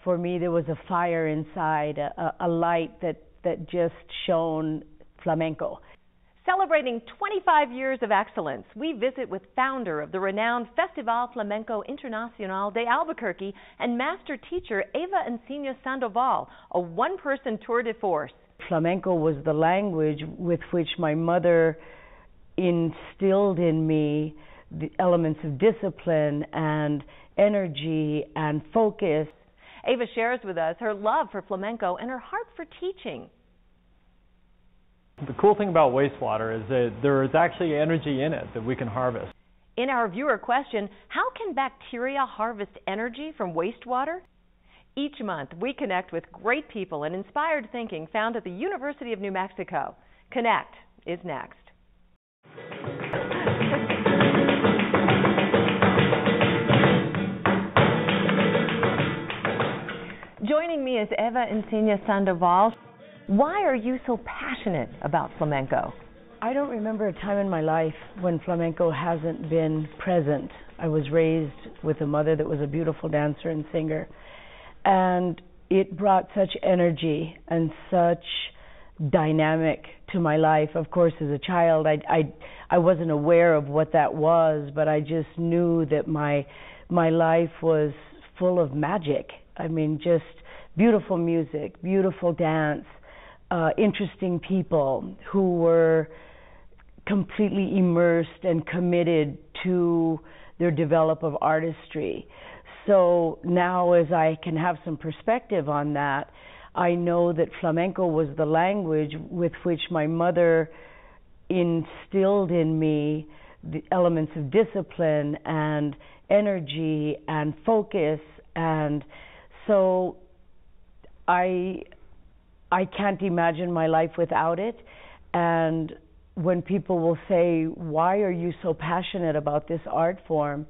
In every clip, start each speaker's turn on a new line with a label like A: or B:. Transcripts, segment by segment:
A: for me there was a fire inside, a light that just shone flamenco.
B: Celebrating 25 years of excellence, we visit with founder of the renowned Festival Flamenco Internacional de Albuquerque and master teacher Eva Encinia Sandoval, a one-person tour de force.
A: Flamenco was the language with which my mother instilled in me the elements of discipline and energy and focus.
B: Eva shares with us her love for flamenco and her heart for teaching.
C: The cool thing about wastewater is that there is actually energy in it that we can harvest.
B: In our viewer question, how can bacteria harvest energy from wastewater? Each month, we connect with great people and inspired thinking found at the University of New Mexico. Connect is next. Joining me is Eva Encinia Sandoval. Why are you so passionate about flamenco?
A: I don't remember a time in my life when flamenco hasn't been present. I was raised with a mother that was a beautiful dancer and singer, and it brought such energy and such dynamic to my life. Of course, as a child, I wasn't aware of what that was, but I just knew that my life was full of magic. I mean, just beautiful music, beautiful dance, interesting people who were completely immersed and committed to their develop of artistry. So now, as I can have some perspective on that, I know that flamenco was the language with which my mother instilled in me the elements of discipline and energy and focus, and so I can't imagine my life without it. And when people will say, why are you so passionate about this art form?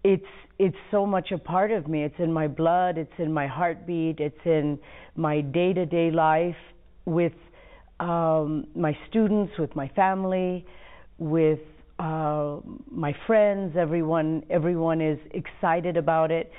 A: It's so much a part of me. It's in my blood, it's in my heartbeat, it's in my day-to-day life with my students, with my family, with my friends. Everyone is excited about it.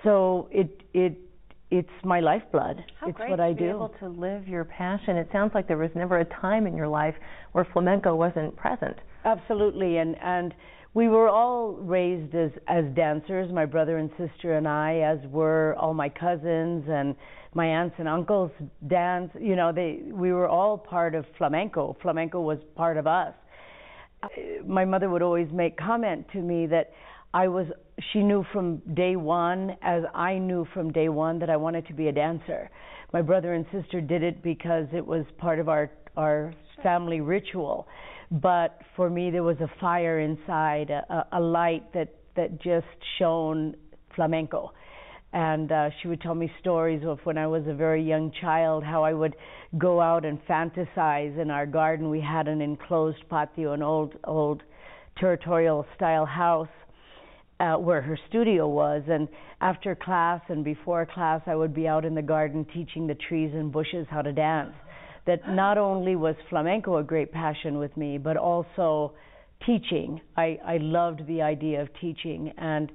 A: So it's my lifeblood. It's what I do.
B: How great to be able to live your passion. It sounds like there was never a time in your life where flamenco wasn't present.
A: Absolutely, and we were all raised as dancers, my brother and sister and I, as were all my cousins and my aunts and uncles dance. You know, we were all part of flamenco. Flamenco was part of us. My mother would always make comment to me that she knew from day one, as I knew from day one, that I wanted to be a dancer. My brother and sister did it because it was part of our family ritual. But for me, there was a fire inside, a light that just shone flamenco. And she would tell me stories of when I was a very young child, how I would go out and fantasize in our garden. We had an enclosed patio, an old territorial style house, where her studio was, and after class and before class I would be out in the garden teaching the trees and bushes how to dance. That not only was flamenco a great passion with me, but also teaching. I loved the idea of teaching, and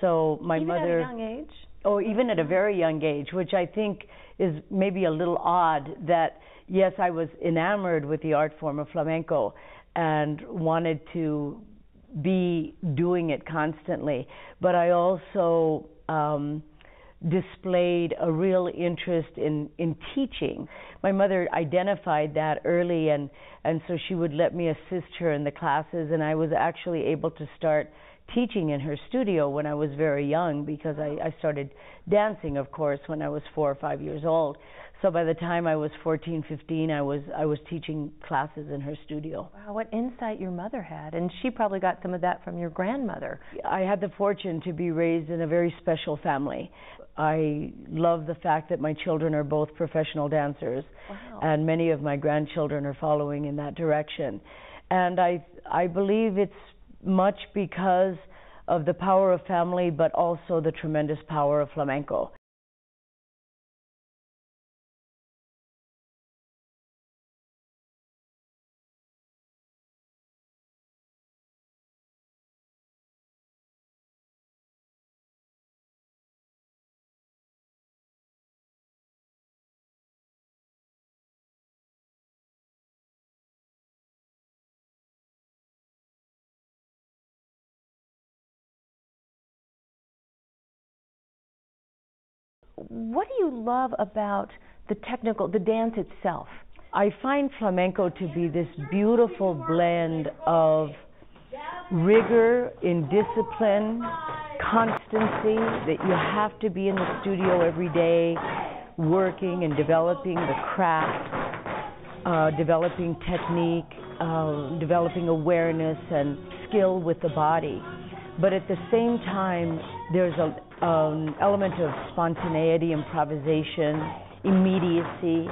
A: so my mother...
B: Even at a young age?
A: Oh, even at a very young age, which I think is maybe a little odd, that yes, I was enamored with the art form of flamenco and wanted to be doing it constantly, but I also displayed a real interest in teaching. My mother identified that early, and so she would let me assist her in the classes, and I was actually able to start teaching in her studio when I was very young, because I started dancing, of course, when I was 4 or 5 years old. So by the time I was 14, 15, I was teaching classes in her studio.
B: Wow, what insight your mother had. And she probably got some of that from your grandmother.
A: I had the fortune to be raised in a very special family. I love the fact that my children are both professional dancers.
B: Wow.
A: And many of my grandchildren are following in that direction. And I believe it's much because of the power of family, but also the tremendous power of flamenco.
B: what do you love about the dance itself?
A: I find flamenco to be this beautiful blend of rigor in discipline, constancy, that you have to be in the studio every day working and developing the craft, developing technique, developing awareness and skill with the body. But at the same time, there's an element of spontaneity, improvisation, immediacy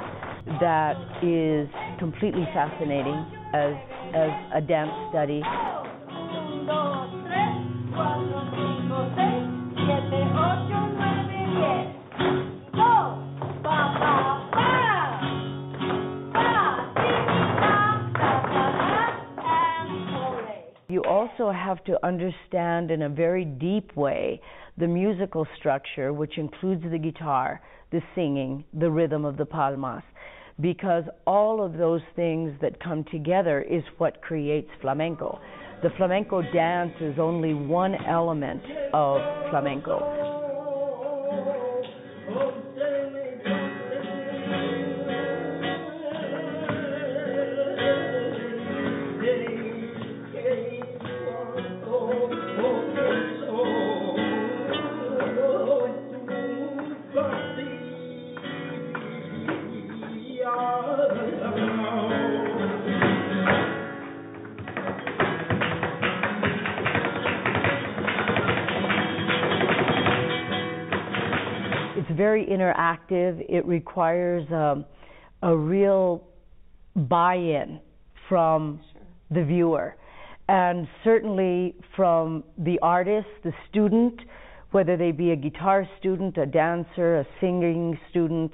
A: that is completely fascinating as a dance study. You also have to understand in a very deep way the musical structure, which includes the guitar, the singing, the rhythm of the palmas, because all of those things that come together is what creates flamenco. The flamenco dance is only one element of flamenco. It's very interactive. It requires a real buy-in from the viewer, and certainly from the artist, the student, whether they be a guitar student, a dancer, a singing student,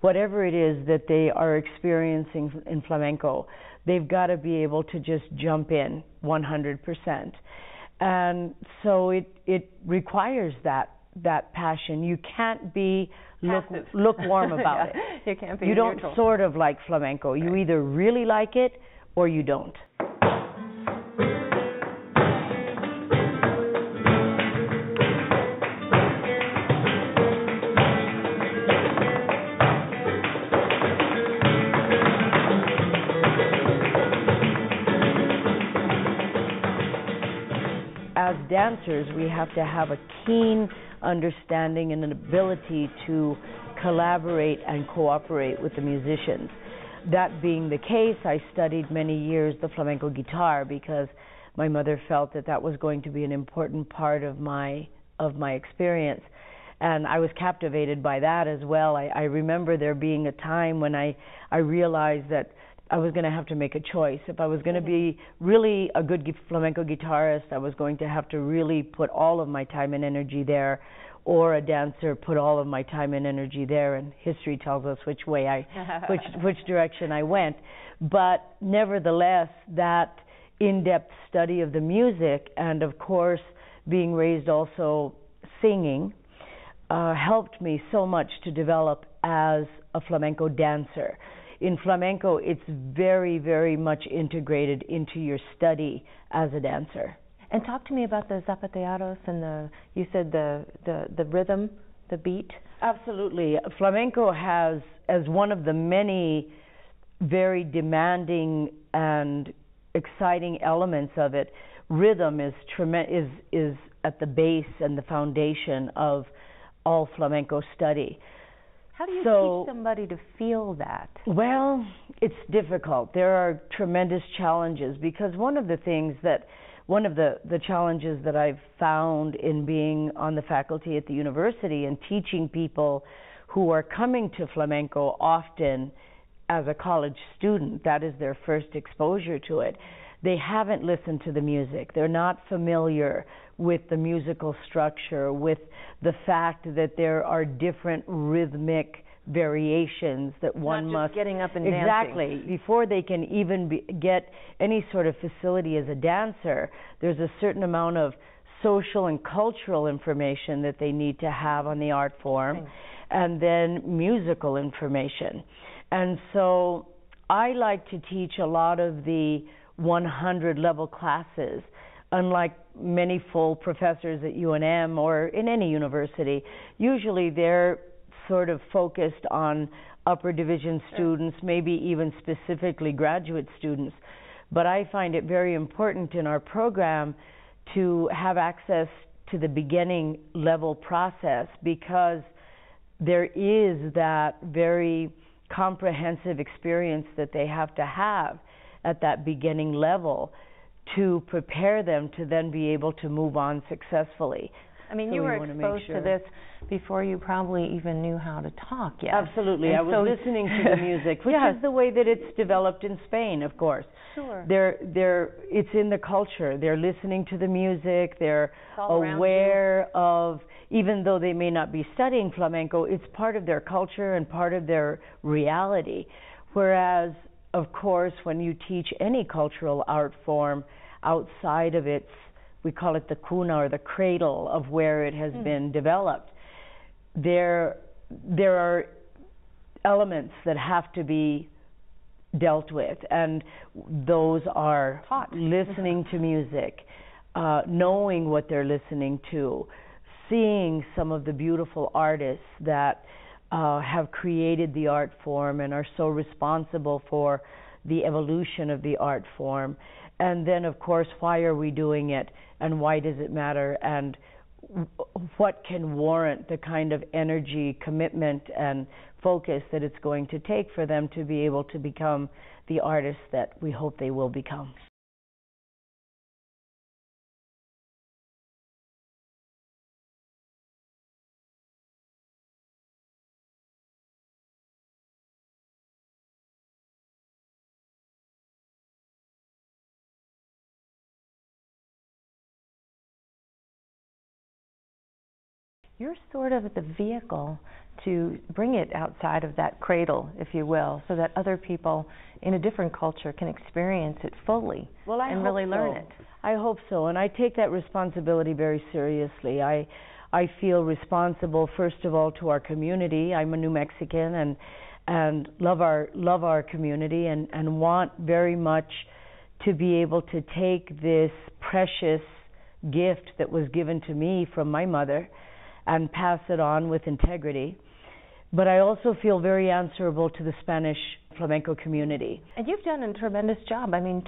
A: whatever it is that they are experiencing in flamenco, they've got to be able to just jump in 100%. And so it requires that passion. You can't be lukewarm about it.
B: You can't be
A: You don't
B: neutral.
A: sort of like flamenco. Right. You either really like it or you don't. As dancers, we have to have a keen understanding and an ability to collaborate and cooperate with the musicians. That being the case, I studied many years the flamenco guitar because my mother felt that that was going to be an important part of my experience. And I was captivated by that as well. I remember there being a time when I realized that I was going to have to make a choice. If I was going to be really a good flamenco guitarist, I was going to have to really put all of my time and energy there, or a dancer put all of my time and energy there. And history tells us which way which direction I went. But nevertheless, that in-depth study of the music, and of course being raised also singing, helped me so much to develop as a flamenco dancer. In flamenco, it's very, very much integrated into your study as a dancer.
B: And talk to me about the zapateados and you said the rhythm, the beat.
A: Absolutely. Flamenco has, as one of the many very demanding and exciting elements of it, rhythm is at the base and the foundation of all flamenco study.
B: How do you teach somebody to feel that?
A: Well, it's difficult. There are tremendous challenges, because one of the challenges that I've found in being on the faculty at the university and teaching people who are coming to flamenco often as a college student, that is their first exposure to it, they haven't listened to the music. They're not familiar with the musical structure, with the fact that there are different rhythmic variations that one must...
B: Not just getting up and dancing.
A: Exactly. Before they can even get any sort of facility as a dancer, there's a certain amount of social and cultural information that they need to have on the art form, and then musical information. And so I like to teach a lot of the 100 level classes. Unlike many full professors at UNM or in any university, usually they're sort of focused on upper division students, maybe even specifically graduate students. But I find it very important in our program to have access to the beginning level process, because there is that very comprehensive experience that they have to have at that beginning level to prepare them to then be able to move on successfully.
B: I mean, so you were exposed to this before you probably even knew how to talk yet.
A: Absolutely. I was listening to the music, which is the way that it's developed in Spain, of course.
B: Sure.
A: It's in the culture. They're listening to the music. They're aware of, even though they may not be studying flamenco, it's part of their culture and part of their reality. Whereas, of course, when you teach any cultural art form outside of its, we call it the cuna, or the cradle of where it has been developed, there are elements that have to be dealt with, and those are listening to music, knowing what they're listening to, seeing some of the beautiful artists that have created the art form and are so responsible for the evolution of the art form. And then, of course, why are we doing it, and why does it matter, and what can warrant the kind of energy, commitment, and focus that it's going to take for them to be able to become the artists that we hope they will become.
B: You're sort of the vehicle to bring it outside of that cradle, if you will, so that other people in a different culture can experience it fully and really learn it.
A: I hope so, and I take that responsibility very seriously. I feel responsible, first of all, to our community. I'm a New Mexican and love our community and want very much to be able to take this precious gift that was given to me from my mother and pass it on with integrity. But I also feel very answerable to the Spanish flamenco community.
B: And you've done a tremendous job. I mean,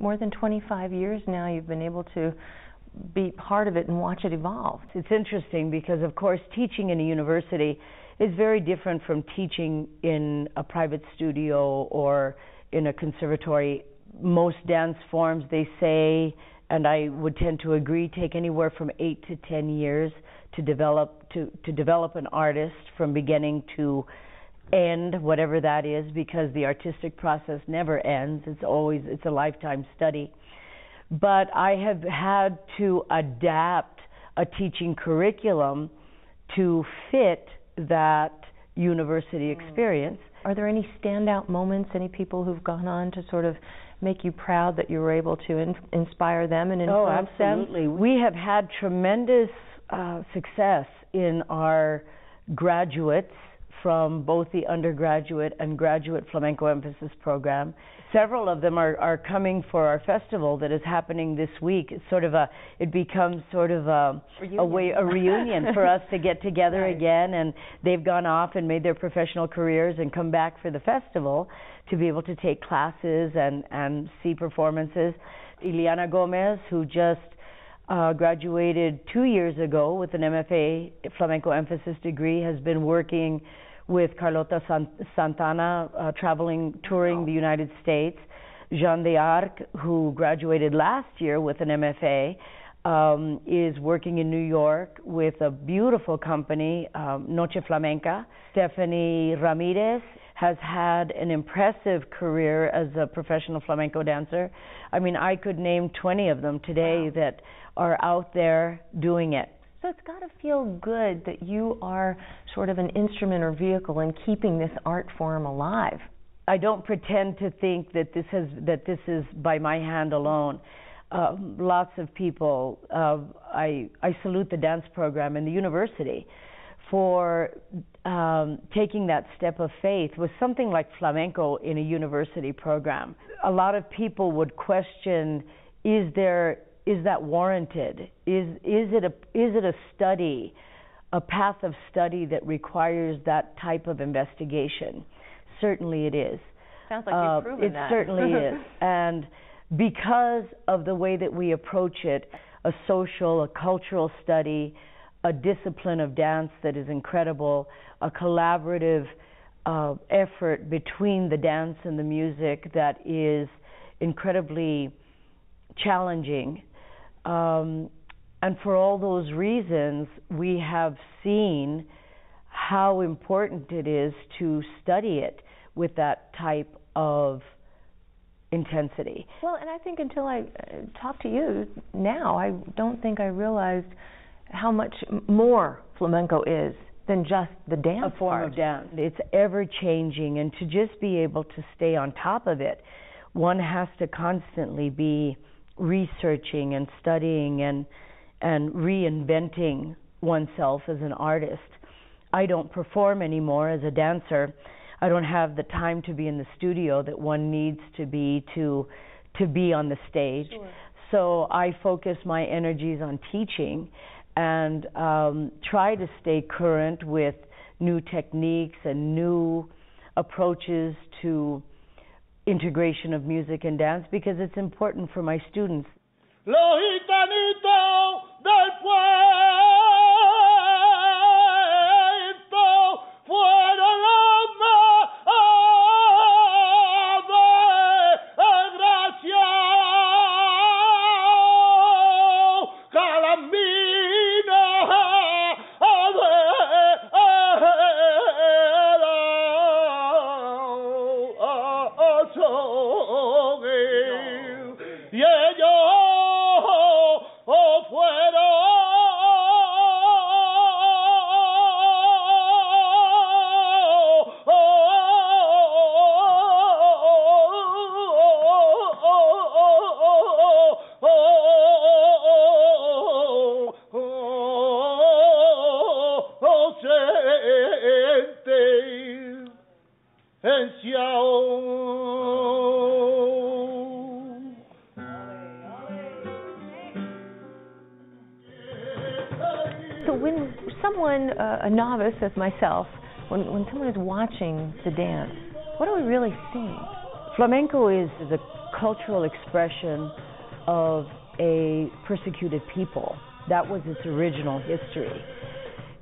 B: more than 25 years now you've been able to be part of it and watch it evolve.
A: It's interesting because, of course, teaching in a university is very different from teaching in a private studio or in a conservatory. Most dance forms, they say, and I would tend to agree, take anywhere from 8 to 10 years to develop an artist from beginning to end, whatever that is, because the artistic process never ends. It's a lifetime study. But I have had to adapt a teaching curriculum to fit that university experience.
B: Are there any standout moments, any people who've gone on to sort of make you proud that you were able to inspire them and influence them?
A: Oh, absolutely. We have had tremendous success in our graduates from both the undergraduate and graduate flamenco emphasis program. Several of them are coming for our festival that is happening this week. It becomes sort of a reunion for us to get together again, and they've gone off and made their professional careers and come back for the festival to be able to take classes and see performances. Ileana Gomez, who just graduated 2 years ago with an MFA flamenco emphasis degree, has been working with Carlota Santana, touring the United States. Jean d'Arc, who graduated last year with an MFA, is working in New York with a beautiful company, Noche Flamenca. Stephanie Ramirez has had an impressive career as a professional flamenco dancer. I mean, I could name 20 of them today that are out there doing it.
B: So it's got to feel good that you are sort of an instrument or vehicle in keeping this art form alive.
A: I don't pretend to think that this is by my hand alone. Lots of people. I salute the dance program in the university for taking that step of faith with something like flamenco in a university program. A lot of people would question: is that warranted? Is it a study a path of study that requires that type of investigation. Certainly it is.
B: Sounds like you've proven that.
A: It certainly is. And because of the way that we approach it, a social, a cultural study, a discipline of dance that is incredible, a collaborative effort between the dance and the music that is incredibly challenging. And for all those reasons, we have seen how important it is to study it with that type of intensity.
B: Well, and I think until I talked to you now, I don't think I realized how much more flamenco is than just the dance
A: A form
B: part.
A: of dance. It's ever changing, and to just be able to stay on top of it, one has to constantly be researching and studying and reinventing oneself as an artist. I don't perform anymore as a dancer. I don't have the time to be in the studio that one needs to be on the stage.
B: Sure.
A: So I focus my energies on teaching and try to stay current with new techniques and new approaches to integration of music and dance, because it's important for my students.
D: Los gitanitos del puerto fueron los más desgraciados, calambinos y ellos
B: So when someone, a novice as myself, when someone is watching the dance, what are we really seeing?
A: Flamenco is a cultural expression of a persecuted people. That was its original history.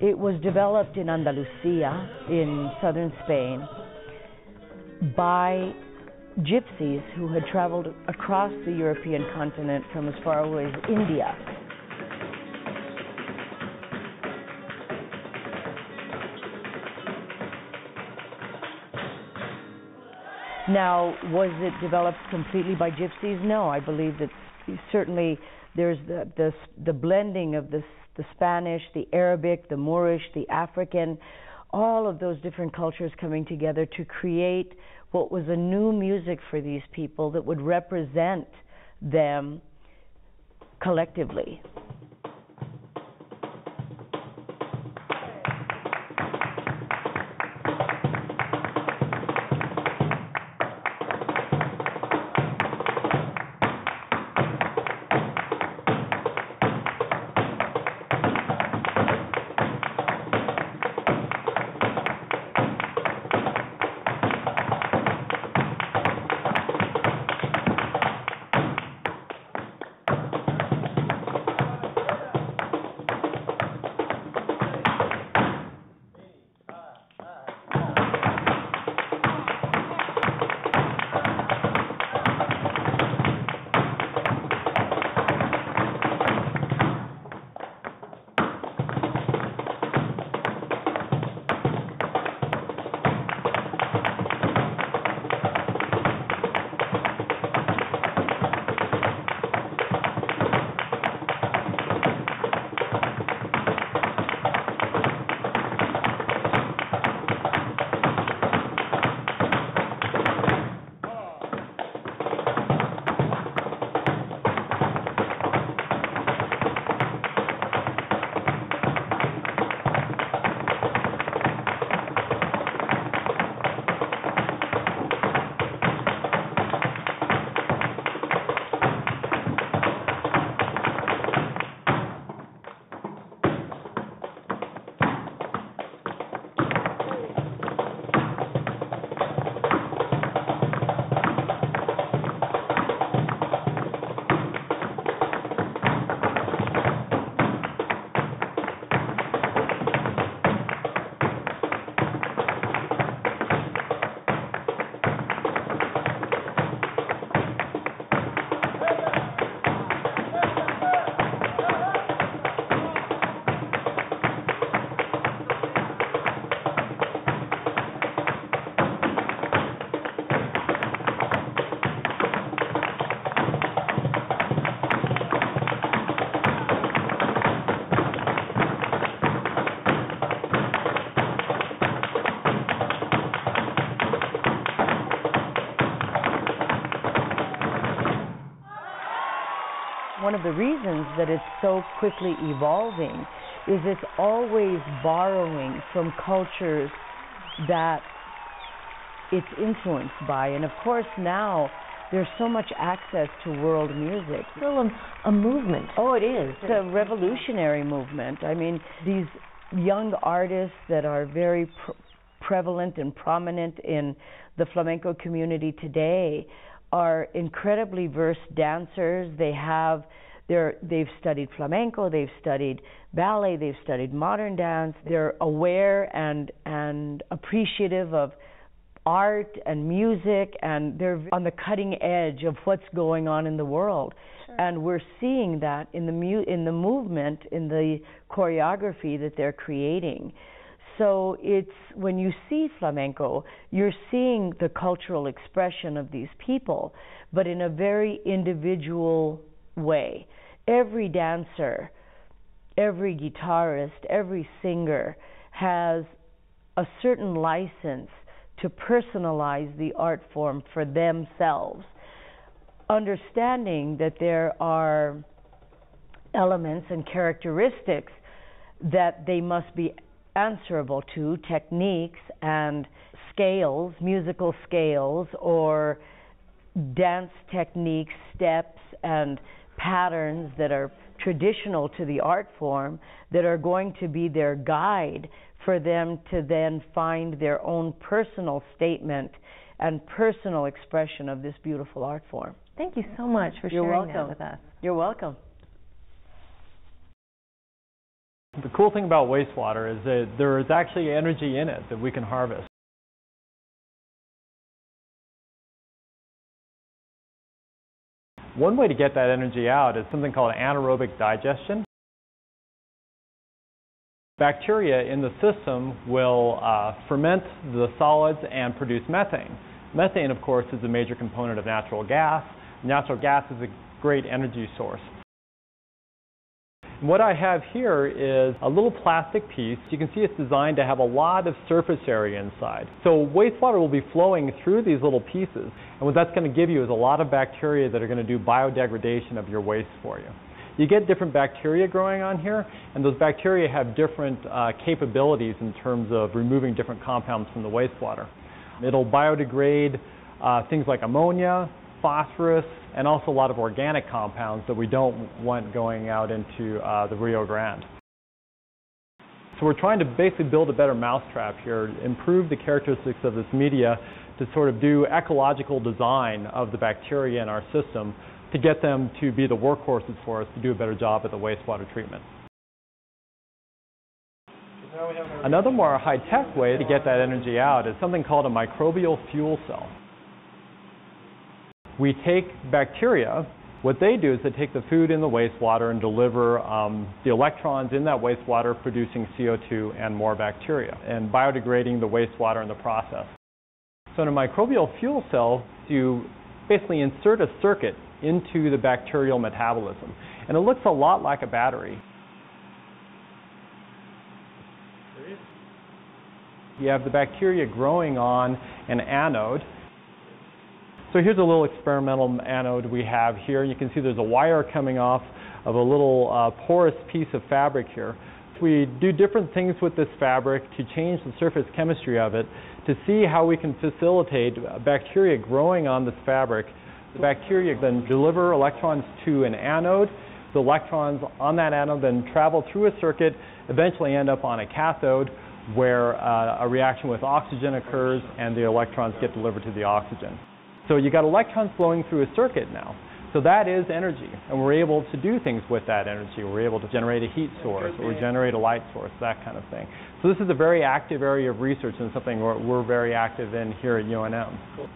A: It was developed in Andalusia, in southern Spain, by gypsies who had traveled across the European continent from as far away as India. Now, was it developed completely by gypsies? No, I believe that certainly there's the blending of the Spanish, the Arabic, the Moorish, the African, all of those different cultures coming together to create what was a new music for these people that would represent them collectively. one of the reasons that it's so quickly evolving is it's always borrowing from cultures that it's influenced by. And of course now there's so much access to world music.
B: It's still a movement.
A: Oh, it is. It's a revolutionary movement. I mean, these young artists that are very prevalent and prominent in the flamenco community today are incredibly versed dancers. They've studied flamenco, they've studied ballet, they've studied modern dance. They're aware and appreciative of art and music, and they're on the cutting edge of what's going on in the world. Sure. And we're seeing that in the movement, in the choreography that they're creating. So it's, when you see flamenco, you're seeing the cultural expression of these people, but in a very individual way. Every dancer, every guitarist, every singer has a certain license to personalize the art form for themselves, understanding that there are elements and characteristics that they must be answerable to, techniques and scales, musical scales, or dance techniques, steps and patterns that are traditional to the art form that are going to be their guide for them to then find their own personal statement and personal expression of this beautiful art form.
B: Thank you so much for sharing that with us.
A: You're welcome.
C: The cool thing about wastewater is that there is actually energy in it that we can harvest. One way to get that energy out is something called anaerobic digestion. Bacteria in the system will ferment the solids and produce methane. Methane, of course, is a major component of natural gas. Natural gas is a great energy source. What I have here is a little plastic piece. You can see it's designed to have a lot of surface area inside. So wastewater will be flowing through these little pieces, and what that's going to give you is a lot of bacteria that are going to do biodegradation of your waste for you. You get different bacteria growing on here, and those bacteria have different capabilities in terms of removing different compounds from the wastewater. It'll biodegrade things like ammonia, phosphorus, and also a lot of organic compounds that we don't want going out into the Rio Grande. So we're trying to basically build a better mousetrap here, improve the characteristics of this media to sort of do ecological design of the bacteria in our system to get them to be the workhorses for us to do a better job at the wastewater treatment. Another more high-tech way to get that energy out is something called a microbial fuel cell. We take bacteria. What they do is they take the food in the wastewater and deliver the electrons in that wastewater, producing CO2 and more bacteria, and biodegrading the wastewater in the process. So in a microbial fuel cell, you basically insert a circuit into the bacterial metabolism, and it looks a lot like a battery. You have the bacteria growing on an anode. So here's a little experimental anode we have here. You can see there's a wire coming off of a little porous piece of fabric here. We do different things with this fabric to change the surface chemistry of it to see how we can facilitate bacteria growing on this fabric. The bacteria then deliver electrons to an anode. The electrons on that anode then travel through a circuit, eventually end up on a cathode, where a reaction with oxygen occurs and the electrons get delivered to the oxygen. So you got electrons flowing through a circuit now. So that is energy, and we're able to do things with that energy. We're able to generate a heat source or generate a light source, that kind of thing. So this is a very active area of research and something we're very active in here at UNM. Cool.